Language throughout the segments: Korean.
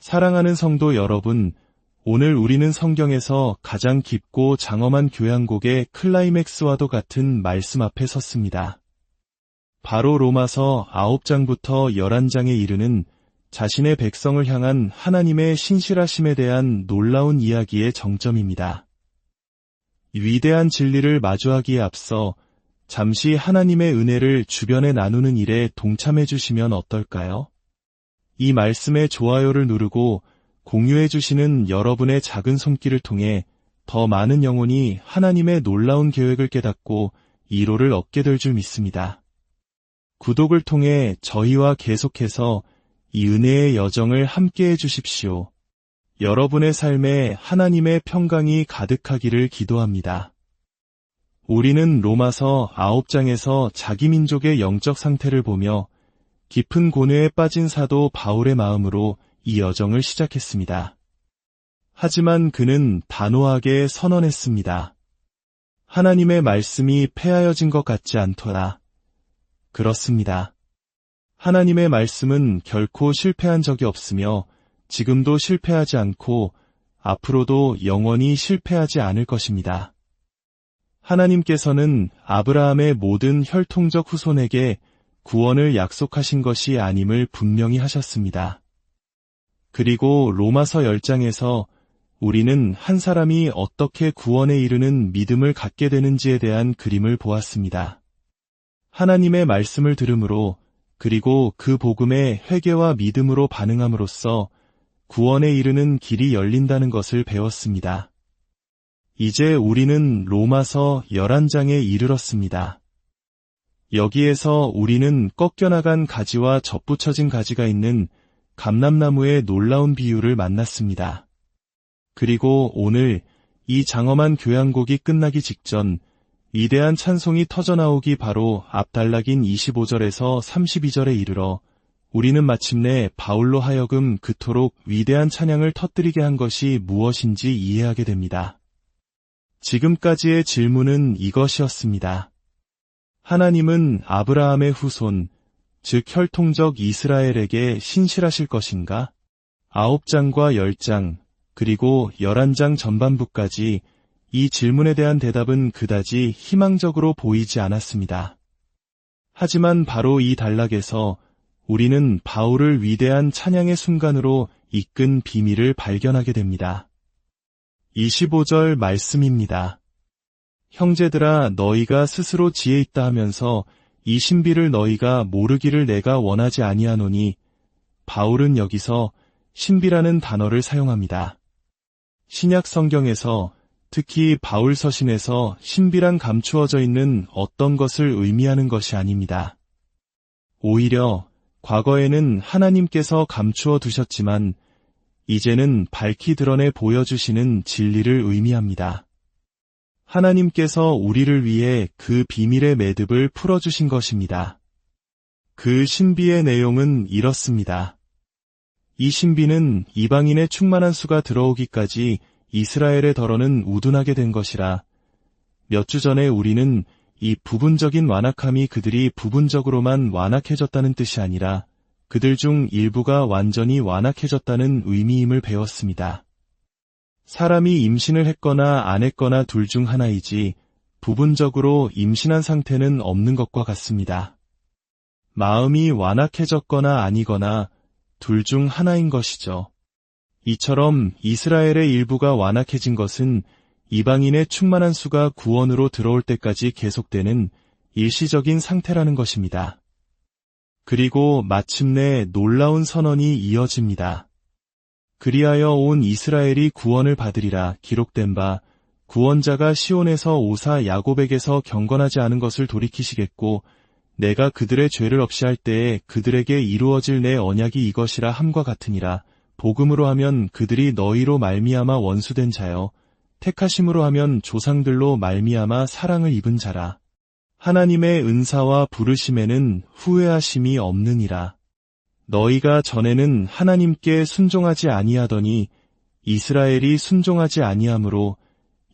사랑하는 성도 여러분, 오늘 우리는 성경에서 가장 깊고 장엄한 교양곡의 클라이맥스와도 같은 말씀 앞에 섰습니다. 바로 로마서 9장부터 11장에 이르는 자신의 백성을 향한 하나님의 신실하심에 대한 놀라운 이야기의 정점입니다. 위대한 진리를 마주하기에 앞서 잠시 하나님의 은혜를 주변에 나누는 일에 동참해 주시면 어떨까요? 이 말씀에 좋아요를 누르고 공유해 주시는 여러분의 작은 손길을 통해 더 많은 영혼이 하나님의 놀라운 계획을 깨닫고 이로를 얻게 될 줄 믿습니다. 구독을 통해 저희와 계속해서 이 은혜의 여정을 함께해 주십시오. 여러분의 삶에 하나님의 평강이 가득하기를 기도합니다. 우리는 로마서 9장에서 자기 민족의 영적 상태를 보며 깊은 고뇌에 빠진 사도 바울의 마음으로 이 여정을 시작했습니다. 하지만 그는 단호하게 선언했습니다. 하나님의 말씀이 폐하여진 것 같지 않더라. 그렇습니다. 하나님의 말씀은 결코 실패한 적이 없으며 지금도 실패하지 않고 앞으로도 영원히 실패하지 않을 것입니다. 하나님께서는 아브라함의 모든 혈통적 후손에게 구원을 약속하신 것이 아님을 분명히 하셨습니다. 그리고 로마서 10장에서 우리는 한 사람이 어떻게 구원에 이르는 믿음을 갖게 되는지에 대한 그림을 보았습니다. 하나님의 말씀을 들음으로 그리고 그 복음에 회개와 믿음으로 반응함으로써 구원에 이르는 길이 열린다는 것을 배웠습니다. 이제 우리는 로마서 11장에 이르렀습니다. 여기에서 우리는 꺾여나간 가지와 접붙여진 가지가 있는 감람나무의 놀라운 비유를 만났습니다. 그리고 오늘 이 장엄한 교양곡이 끝나기 직전 위대한 찬송이 터져나오기 바로 앞 단락인 25절에서 32절에 이르러 우리는 마침내 바울로 하여금 그토록 위대한 찬양을 터뜨리게 한 것이 무엇인지 이해하게 됩니다. 지금까지의 질문은 이것이었습니다. 하나님은 아브라함의 후손, 즉 혈통적 이스라엘에게 신실하실 것인가? 9장과 10장, 그리고 11장 전반부까지 이 질문에 대한 대답은 그다지 희망적으로 보이지 않았습니다. 하지만 바로 이 단락에서 우리는 바울을 위대한 찬양의 순간으로 이끈 비밀을 발견하게 됩니다. 25절 말씀입니다. 형제들아 너희가 스스로 지혜 있다 하면서 이 신비를 너희가 모르기를 내가 원하지 아니하노니 바울은 여기서 신비라는 단어를 사용합니다. 신약 성경에서 특히 바울 서신에서 신비란 감추어져 있는 어떤 것을 의미하는 것이 아닙니다. 오히려 과거에는 하나님께서 감추어 두셨지만 이제는 밝히 드러내 보여주시는 진리를 의미합니다. 하나님께서 우리를 위해 그 비밀의 매듭을 풀어주신 것입니다. 그 신비의 내용은 이렇습니다. 이 신비는 이방인의 충만한 수가 들어오기까지 이스라엘의 덜어는 우둔하게 된 것이라 몇 주 전에 우리는 이 부분적인 완악함이 그들이 부분적으로만 완악해졌다는 뜻이 아니라 그들 중 일부가 완전히 완악해졌다는 의미임을 배웠습니다. 사람이 임신을 했거나 안 했거나 둘 중 하나이지 부분적으로 임신한 상태는 없는 것과 같습니다. 마음이 완악해졌거나 아니거나 둘 중 하나인 것이죠. 이처럼 이스라엘의 일부가 완악해진 것은 이방인의 충만한 수가 구원으로 들어올 때까지 계속되는 일시적인 상태라는 것입니다. 그리고 마침내 놀라운 선언이 이어집니다. 그리하여 온 이스라엘이 구원을 받으리라 기록된 바 구원자가 시온에서 오사 야곱에게서 경건하지 않은 것을 돌이키시겠고 내가 그들의 죄를 없이 할 때에 그들에게 이루어질 내 언약이 이것이라 함과 같으니라. 복음으로 하면 그들이 너희로 말미암아 원수된 자여 택하심으로 하면 조상들로 말미암아 사랑을 입은 자라. 하나님의 은사와 부르심에는 후회하심이 없느니라. 너희가 전에는 하나님께 순종하지 아니하더니 이스라엘이 순종하지 아니하므로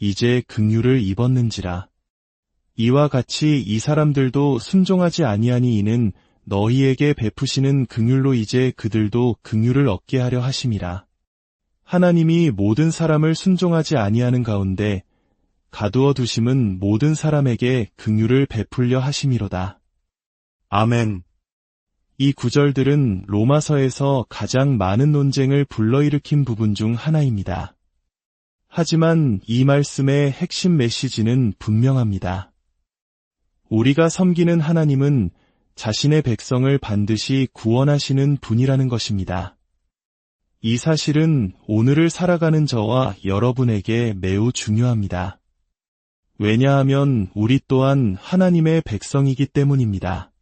이제 긍휼을 입었는지라. 이와 같이 이 사람들도 순종하지 아니하니 이는 너희에게 베푸시는 긍휼로 이제 그들도 긍휼을 얻게 하려 하심이라. 하나님이 모든 사람을 순종하지 아니하는 가운데 가두어 두심은 모든 사람에게 긍휼을 베풀려 하심이로다. 아멘. 이 구절들은 로마서에서 가장 많은 논쟁을 불러일으킨 부분 중 하나입니다. 하지만 이 말씀의 핵심 메시지는 분명합니다. 우리가 섬기는 하나님은 자신의 백성을 반드시 구원하시는 분이라는 것입니다. 이 사실은 오늘을 살아가는 저와 여러분에게 매우 중요합니다. 왜냐하면 우리 또한 하나님의 백성이기 때문입니다.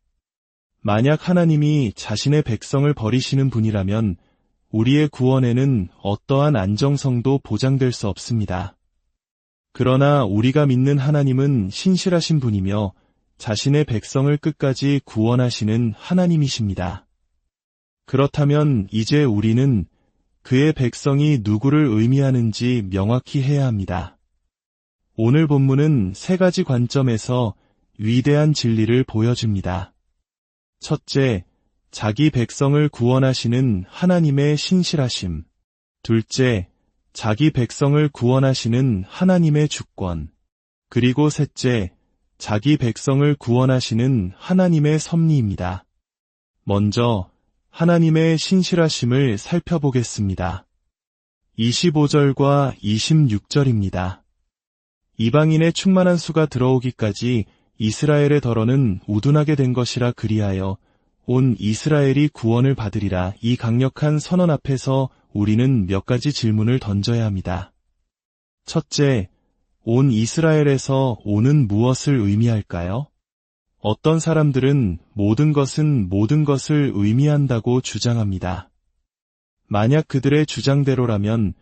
만약 하나님이 자신의 백성을 버리시는 분이라면 우리의 구원에는 어떠한 안정성도 보장될 수 없습니다. 그러나 우리가 믿는 하나님은 신실하신 분이며 자신의 백성을 끝까지 구원하시는 하나님이십니다. 그렇다면 이제 우리는 그의 백성이 누구를 의미하는지 명확히 해야 합니다. 오늘 본문은 세 가지 관점에서 위대한 진리를 보여줍니다. 첫째, 자기 백성을 구원하시는 하나님의 신실하심. 둘째, 자기 백성을 구원하시는 하나님의 주권. 그리고 셋째, 자기 백성을 구원하시는 하나님의 섭리입니다. 먼저 하나님의 신실하심을 살펴보겠습니다. 25절과 26절입니다. 이방인의 충만한 수가 들어오기까지 이스라엘의 덜어는 우둔하게 된 것이라 그리하여 온 이스라엘이 구원을 받으리라. 이 강력한 선언 앞에서 우리는 몇 가지 질문을 던져야 합니다. 첫째, 온 이스라엘에서 오는 무엇을 의미할까요? 어떤 사람들은 모든 것은 모든 것을 의미한다고 주장합니다. 만약 그들의 주장대로라면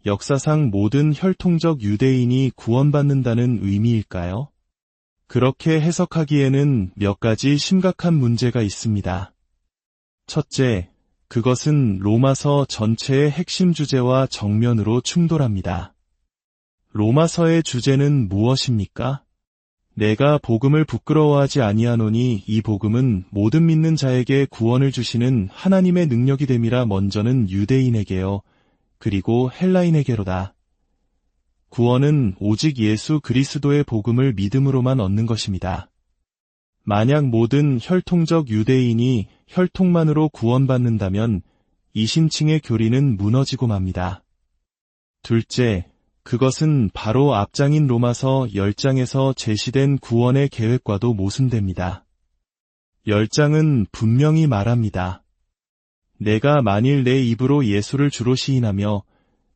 역사상 모든 혈통적 유대인이 구원받는다는 의미일까요? 그렇게 해석하기에는 몇 가지 심각한 문제가 있습니다. 첫째, 그것은 로마서 전체의 핵심 주제와 정면으로 충돌합니다. 로마서의 주제는 무엇입니까? 내가 복음을 부끄러워하지 아니하노니 이 복음은 모든 믿는 자에게 구원을 주시는 하나님의 능력이 됨이라. 먼저는 유대인에게요. 그리고 헬라인에게로다. 구원은 오직 예수 그리스도의 복음을 믿음으로만 얻는 것입니다. 만약 모든 혈통적 유대인이 혈통만으로 구원받는다면 이심층의 교리는 무너지고 맙니다. 둘째, 그것은 바로 앞장인 로마서 10장에서 제시된 구원의 계획과도 모순됩니다. 10장은 분명히 말합니다. 내가 만일 내 입으로 예수를 주로 시인하며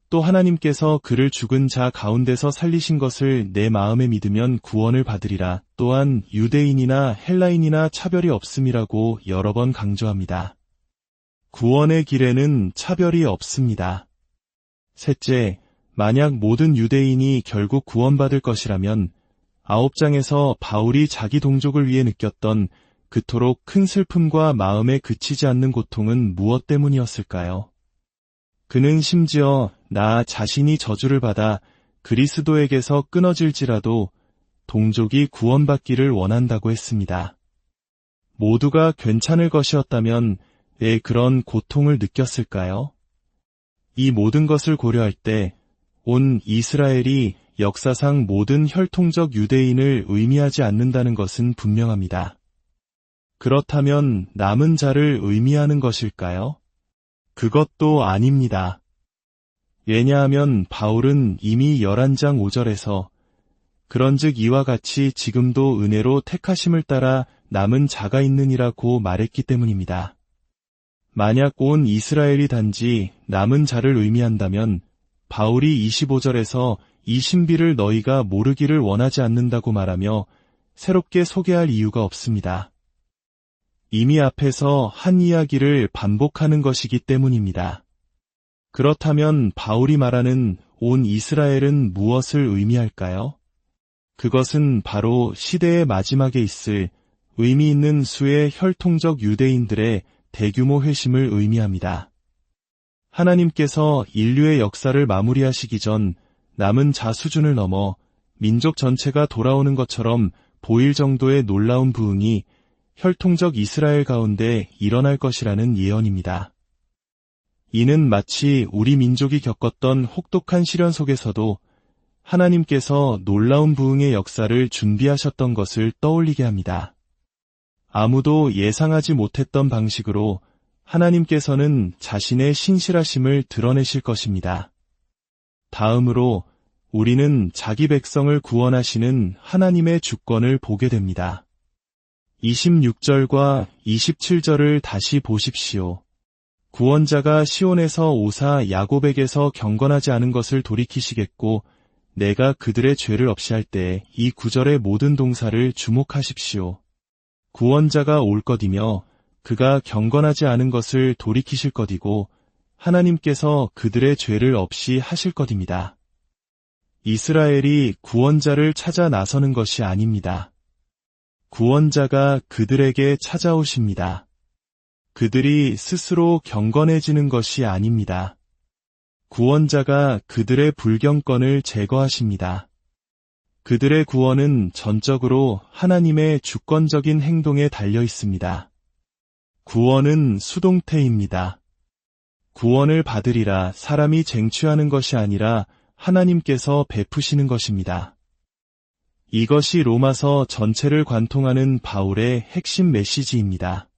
또 하나님께서 그를 죽은 자 가운데서 살리신 것을 내 마음에 믿으면 구원을 받으리라. 또한 유대인이나 헬라인이나 차별이 없음이라고 여러 번 강조합니다. 구원의 길에는 차별이 없습니다. 셋째, 만약 모든 유대인이 결국 구원받을 것이라면 9장에서 바울이 자기 동족을 위해 느꼈던 그토록 큰 슬픔과 마음에 그치지 않는 고통은 무엇 때문이었을까요? 그는 심지어 나 자신이 저주를 받아 그리스도에게서 끊어질지라도 동족이 구원받기를 원한다고 했습니다. 모두가 괜찮을 것이었다면 왜 그런 고통을 느꼈을까요? 이 모든 것을 고려할 때 온 이스라엘이 역사상 모든 혈통적 유대인을 의미하지 않는다는 것은 분명합니다. 그렇다면 남은 자를 의미하는 것일까요? 그것도 아닙니다. 왜냐하면 바울은 이미 11장 5절에서 그런즉 이와 같이 지금도 은혜로 택하심을 따라 남은 자가 있느니라고 말했기 때문입니다. 만약 온 이스라엘이 단지 남은 자를 의미한다면 바울이 25절에서 이 신비를 너희가 모르기를 원하지 않는다고 말하며 새롭게 소개할 이유가 없습니다. 이미 앞에서 한 이야기를 반복하는 것이기 때문입니다. 그렇다면 바울이 말하는 온 이스라엘은 무엇을 의미할까요? 그것은 바로 시대의 마지막에 있을 의미 있는 수의 혈통적 유대인들의 대규모 회심을 의미합니다. 하나님께서 인류의 역사를 마무리하시기 전 남은 자 수준을 넘어 민족 전체가 돌아오는 것처럼 보일 정도의 놀라운 부흥이 혈통적 이스라엘 가운데 일어날 것이라는 예언입니다. 이는 마치 우리 민족이 겪었던 혹독한 시련 속에서도 하나님께서 놀라운 부흥의 역사를 준비하셨던 것을 떠올리게 합니다. 아무도 예상하지 못했던 방식으로 하나님께서는 자신의 신실하심을 드러내실 것입니다. 다음으로 우리는 자기 백성을 구원하시는 하나님의 주권을 보게 됩니다. 26절과 27절을 다시 보십시오. 구원자가 시온에서 오사 야곱에게서 경건하지 않은 것을 돌이키시겠고 내가 그들의 죄를 없이 할 때 이 구절의 모든 동사를 주목하십시오. 구원자가 올 것이며 그가 경건하지 않은 것을 돌이키실 것이고 하나님께서 그들의 죄를 없이 하실 것입니다. 이스라엘이 구원자를 찾아 나서는 것이 아닙니다. 구원자가 그들에게 찾아오십니다. 그들이 스스로 경건해지는 것이 아닙니다. 구원자가 그들의 불경건을 제거하십니다. 그들의 구원은 전적으로 하나님의 주권적인 행동에 달려 있습니다. 구원은 수동태입니다. 구원을 받으리라 사람이 쟁취하는 것이 아니라 하나님께서 베푸시는 것입니다. 이것이 로마서 전체를 관통하는 바울의 핵심 메시지입니다.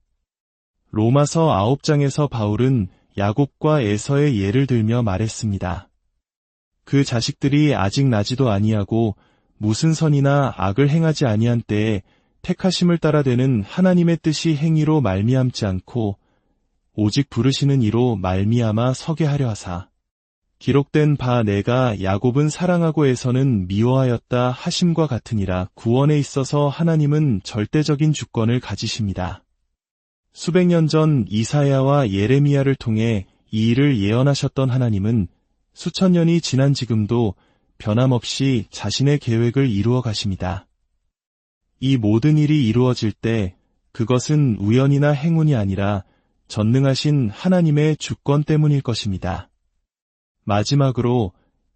로마서 9장에서 바울은 야곱과 에서의 예를 들며 말했습니다. 그 자식들이 아직 나지도 아니하고 무슨 선이나 악을 행하지 아니한 때에 택하심을 따라 되는 하나님의 뜻이 행위로 말미암지 않고 오직 부르시는 이로 말미암아 서게 하려 하사 기록된 바 내가 야곱은 사랑하고 에서는 미워하였다 하심과 같으니라. 구원에 있어서 하나님은 절대적인 주권을 가지십니다. 수백 년 전 이사야와 예레미야를 통해 이 일을 예언하셨던 하나님은 수천 년이 지난 지금도 변함없이 자신의 계획을 이루어 가십니다. 이 모든 일이 이루어질 때 그것은 우연이나 행운이 아니라 전능하신 하나님의 주권 때문일 것입니다. 마지막으로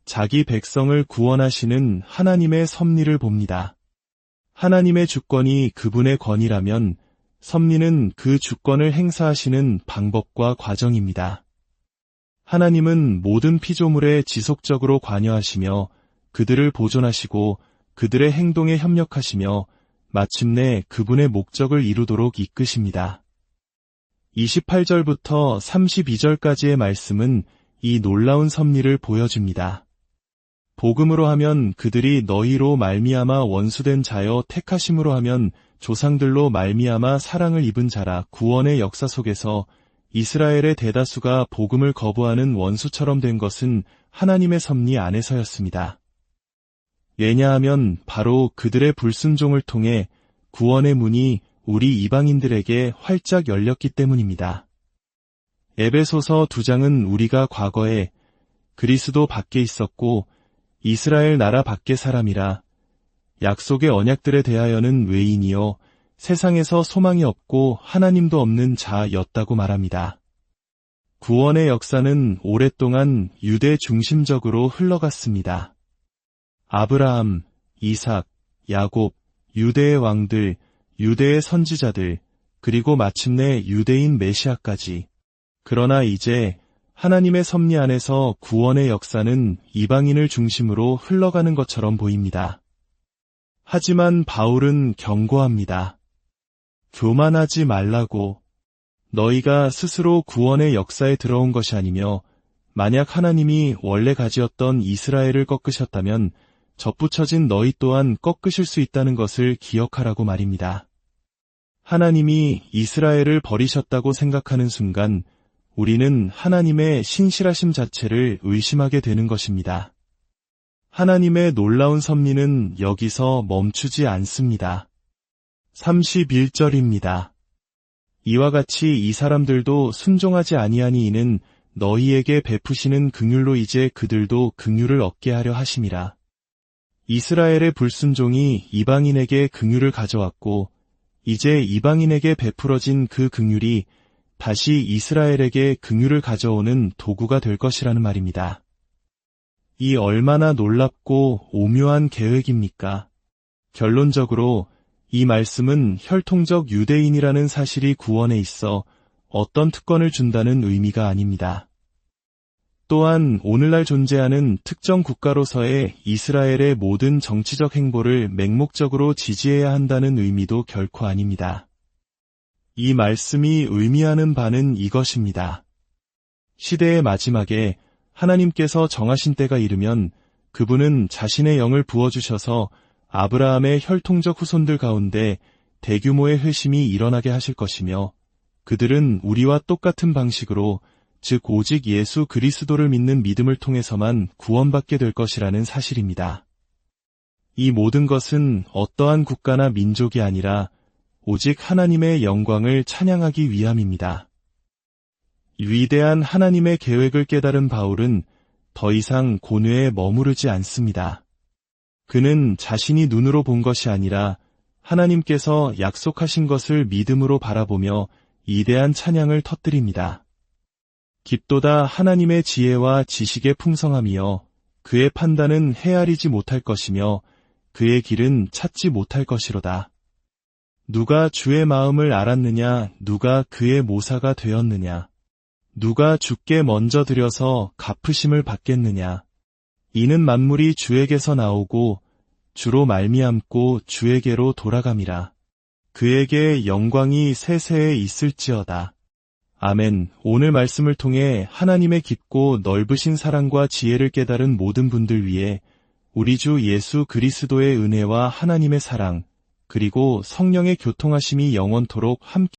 자기 백성을 구원하시는 하나님의 섭리를 봅니다. 하나님의 주권이 그분의 권위라면 섭리는 그 주권을 행사하시는 방법과 과정입니다. 하나님은 모든 피조물에 지속적으로 관여하시며 그들을 보존하시고 그들의 행동에 협력하시며 마침내 그분의 목적을 이루도록 이끄십니다. 28절부터 32절까지의 말씀은 이 놀라운 섭리를 보여줍니다. 복음으로 하면 그들이 너희로 말미암아 원수된 자여 택하심으로 하면 조상들로 말미암아 사랑을 입은 자라. 구원의 역사 속에서 이스라엘의 대다수가 복음을 거부하는 원수처럼 된 것은 하나님의 섭리 안에서였습니다. 왜냐하면 바로 그들의 불순종을 통해 구원의 문이 우리 이방인들에게 활짝 열렸기 때문입니다. 에베소서 2장은 우리가 과거에 그리스도 밖에 있었고 이스라엘 나라 밖의 사람이라 약속의 언약들에 대하여는 외인이요 세상에서 소망이 없고 하나님도 없는 자였다고 말합니다. 구원의 역사는 오랫동안 유대 중심적으로 흘러갔습니다. 아브라함, 이삭, 야곱, 유대의 왕들, 유대의 선지자들, 그리고 마침내 유대인 메시아까지. 그러나 이제 하나님의 섭리 안에서 구원의 역사는 이방인을 중심으로 흘러가는 것처럼 보입니다. 하지만 바울은 경고합니다. 교만하지 말라고. 너희가 스스로 구원의 역사에 들어온 것이 아니며 만약 하나님이 원래 가지었던 이스라엘을 꺾으셨다면 접붙여진 너희 또한 꺾으실 수 있다는 것을 기억하라고 말입니다. 하나님이 이스라엘을 버리셨다고 생각하는 순간 우리는 하나님의 신실하심 자체를 의심하게 되는 것입니다. 하나님의 놀라운 섭리는 여기서 멈추지 않습니다. 31절입니다. 이와 같이 이 사람들도 순종하지 아니하니 이는 너희에게 베푸시는 긍휼로 이제 그들도 긍휼을 얻게 하려 하심이라. 이스라엘의 불순종이 이방인에게 긍휼을 가져왔고 이제 이방인에게 베풀어진 그 긍휼이 다시 이스라엘에게 긍휼을 가져오는 도구가 될 것이라는 말입니다. 이 얼마나 놀랍고 오묘한 계획입니까? 결론적으로 이 말씀은 혈통적 유대인이라는 사실이 구원에 있어 어떤 특권을 준다는 의미가 아닙니다. 또한 오늘날 존재하는 특정 국가로서의 이스라엘의 모든 정치적 행보를 맹목적으로 지지해야 한다는 의미도 결코 아닙니다. 이 말씀이 의미하는 바는 이것입니다. 시대의 마지막에 하나님께서 정하신 때가 이르면 그분은 자신의 영을 부어주셔서 아브라함의 혈통적 후손들 가운데 대규모의 회심이 일어나게 하실 것이며 그들은 우리와 똑같은 방식으로 즉 오직 예수 그리스도를 믿는 믿음을 통해서만 구원받게 될 것이라는 사실입니다. 이 모든 것은 어떠한 국가나 민족이 아니라 오직 하나님의 영광을 찬양하기 위함입니다. 위대한 하나님의 계획을 깨달은 바울은 더 이상 고뇌에 머무르지 않습니다. 그는 자신이 눈으로 본 것이 아니라 하나님께서 약속하신 것을 믿음으로 바라보며 이대한 찬양을 터뜨립니다. 깊도다 하나님의 지혜와 지식의 풍성함이여 그의 판단은 헤아리지 못할 것이며 그의 길은 찾지 못할 것이로다. 누가 주의 마음을 알았느냐 누가 그의 모사가 되었느냐 누가 주께 먼저 드려서 갚으심을 받겠느냐 이는 만물이 주에게서 나오고 주로 말미암고 주에게로 돌아감이라. 그에게 영광이 세세에 있을지어다. 아멘. 오늘 말씀을 통해 하나님의 깊고 넓으신 사랑과 지혜를 깨달은 모든 분들 위해 우리 주 예수 그리스도의 은혜와 하나님의 사랑, 그리고 성령의 교통하심이 영원토록 함께